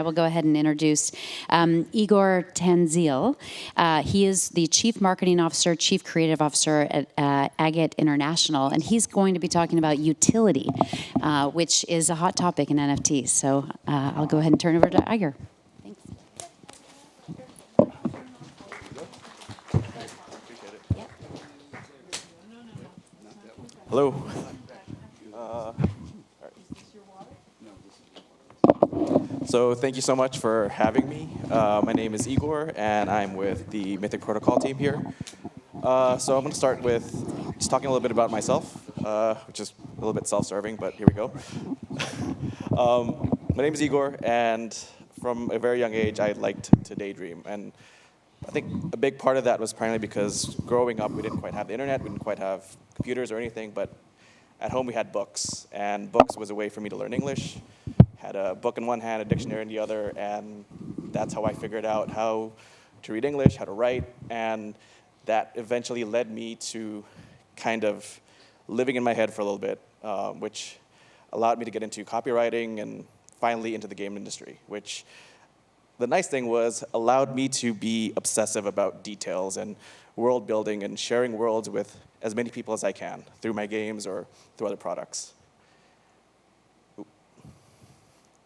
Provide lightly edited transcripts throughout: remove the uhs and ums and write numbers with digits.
I will go ahead and introduce Igor Tanzil. He is the Chief Marketing Officer, Chief Creative Officer at Agate International, and he's going to be talking about utility, which is a hot topic in NFTs. So I'll go ahead and turn over to Igor. Thanks. Hello. So thank you so much for having me. My name is Igor, and I'm with the Mythic Protocol team here. So I'm going to start with just talking a little bit about myself, which is a little bit self-serving, but here we go. My name is Igor, and from a very young age, I liked to daydream. And I think a big part of that was primarily because growing up, we didn't quite have the internet, we didn't quite have computers or anything, but at home we had books, and books was a way for me to learn English. Had a book in one hand, a dictionary in the other, and that's how I figured out how to read English, how to write, and that eventually led me to kind of living in my head for a little bit, which allowed me to get into copywriting and finally into the game industry, which the nice thing was allowed me to be obsessive about details and world building and sharing worlds with as many people as I can through my games or through other products.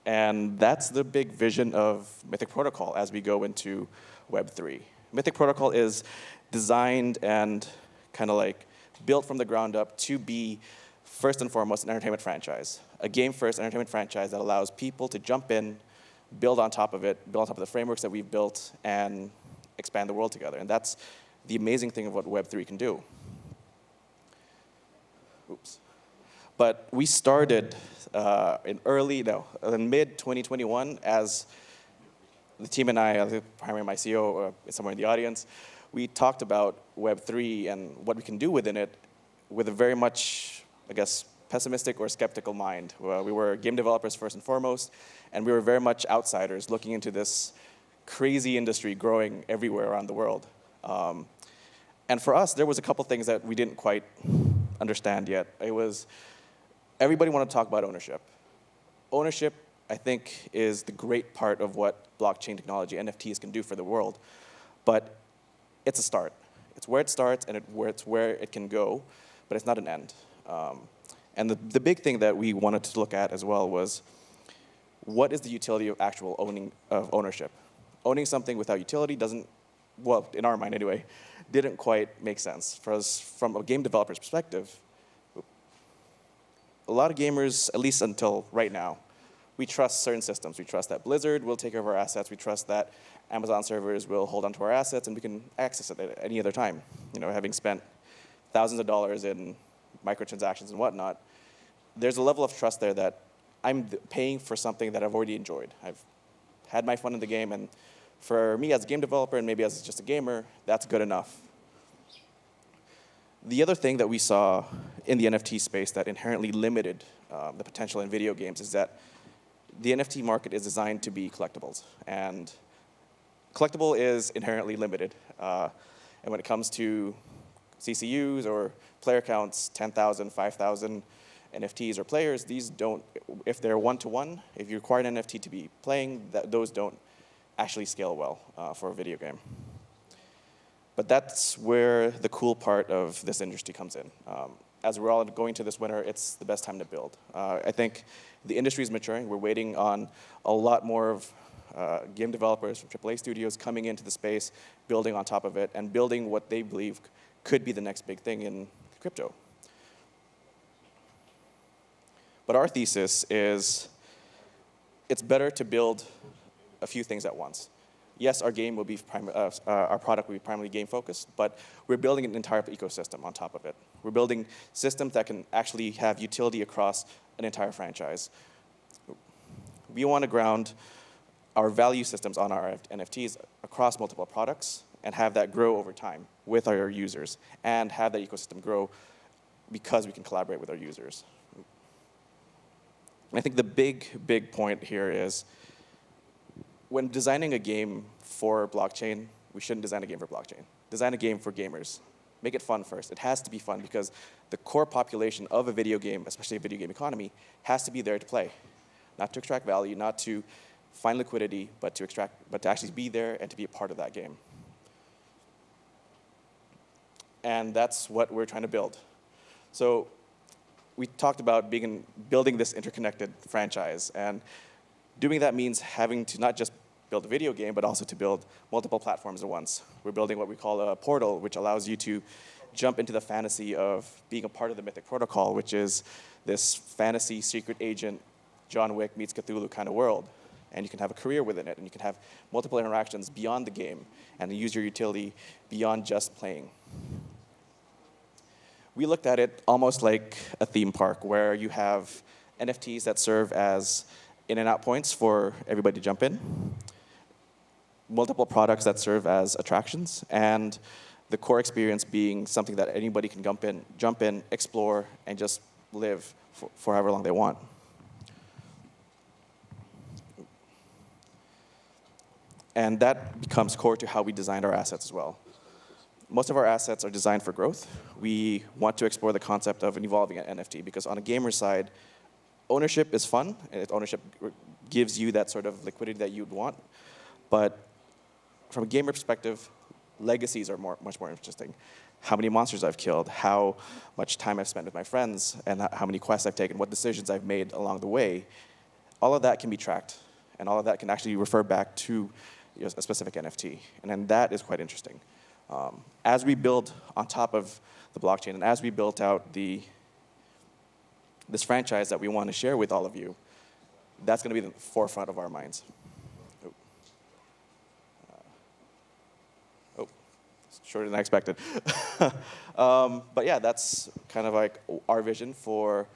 And that's the big vision of Mythic Protocol as we go into Web3. Mythic Protocol is designed and kind of like built from the ground up to be, first and foremost, an entertainment franchise. A game-first entertainment franchise that allows people to jump in, build on top of it, build on top of the frameworks that we've built, and expand the world together. And that's the amazing thing of what Web3 can do. Oops. But we started in mid-2021 as the team and I, primarily my CEO, somewhere in the audience, we talked about Web3 and what we can do within it with a very much, I guess, pessimistic or skeptical mind. We were game developers first and foremost, and we were very much outsiders looking into this crazy industry growing everywhere around the world. And for us, there was a couple things that we didn't quite understand yet. It was, everybody wanted to talk about ownership. Ownership, I think, is the great part of what blockchain technology, NFTs, can do for the world. But it's a start. It's where it starts and it's where it can go, but it's not an end. And the big thing that we wanted to look at as well was, what is the utility of actual ownership? Owning something without utility doesn't, well, in our mind anyway, didn't quite make sense. For us, from a game developer's perspective, a lot of gamers, at least until right now, we trust certain systems. We trust that Blizzard will take over our assets. We trust that Amazon servers will hold onto our assets and we can access it at any other time. You know, having spent thousands of dollars in microtransactions and whatnot, there's a level of trust there that I'm paying for something that I've already enjoyed. I've had my fun in the game, and for me as a game developer and maybe as just a gamer, that's good enough. The other thing that we saw in the NFT space that inherently limited the potential in video games is that the NFT market is designed to be collectibles. And collectible is inherently limited. And when it comes to CCUs or player counts, 10,000, 5,000 NFTs or players, these don't, if they're one-to-one, if you require an NFT to be playing, those don't actually scale well for a video game. But that's where the cool part of this industry comes in. As we're all going to this winter, it's the best time to build. I think the industry is maturing. We're waiting on a lot more of game developers from AAA studios coming into the space, building on top of it, and building what they believe could be the next big thing in crypto. But our thesis is it's better to build a few things at once. Yes, our game will be our product will be primarily game focused, but we're building an entire ecosystem on top of it. We're building systems that can actually have utility across an entire franchise. We want to ground our value systems on our NFTs across multiple products and have that grow over time with our users and have that ecosystem grow because we can collaborate with our users. And I think the big point here is when designing a game for blockchain, we shouldn't design a game for blockchain. Design a game for gamers. Make it fun first. It has to be fun because the core population of a video game, especially a video game economy, has to be there to play. Not to extract value, not to find liquidity, but to actually be there and to be a part of that game. And that's what we're trying to build. So we talked about building this interconnected franchise, and doing that means having to not just build a video game, but also to build multiple platforms at once. We're building what we call a portal, which allows you to jump into the fantasy of being a part of the Mythic Protocol, which is this fantasy secret agent, John Wick meets Cthulhu kind of world. And you can have a career within it, and you can have multiple interactions beyond the game, and use your utility beyond just playing. We looked at it almost like a theme park, where you have NFTs that serve as in and out points for everybody to jump in, multiple products that serve as attractions, and the core experience being something that anybody can jump in, explore, and just live for however long they want. And that becomes core to how we designed our assets as well. Most of our assets are designed for growth. We want to explore the concept of an evolving NFT, because on a gamer side, ownership is fun, and ownership gives you that sort of liquidity that you'd want. But from a gamer perspective, legacies are much more interesting. How many monsters I've killed, how much time I've spent with my friends, and how many quests I've taken, what decisions I've made along the way. All of that can be tracked, and all of that can actually refer back to a specific NFT. And then that is quite interesting. As we build on top of the blockchain, and as we built out this franchise that we want to share with all of you, that's going to be the forefront of our minds. Shorter than I expected. But yeah, that's kind of like our vision for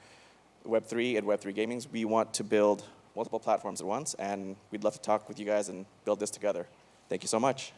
Web3 and Web3 gaming. We want to build multiple platforms at once, and we'd love to talk with you guys and build this together. Thank you so much.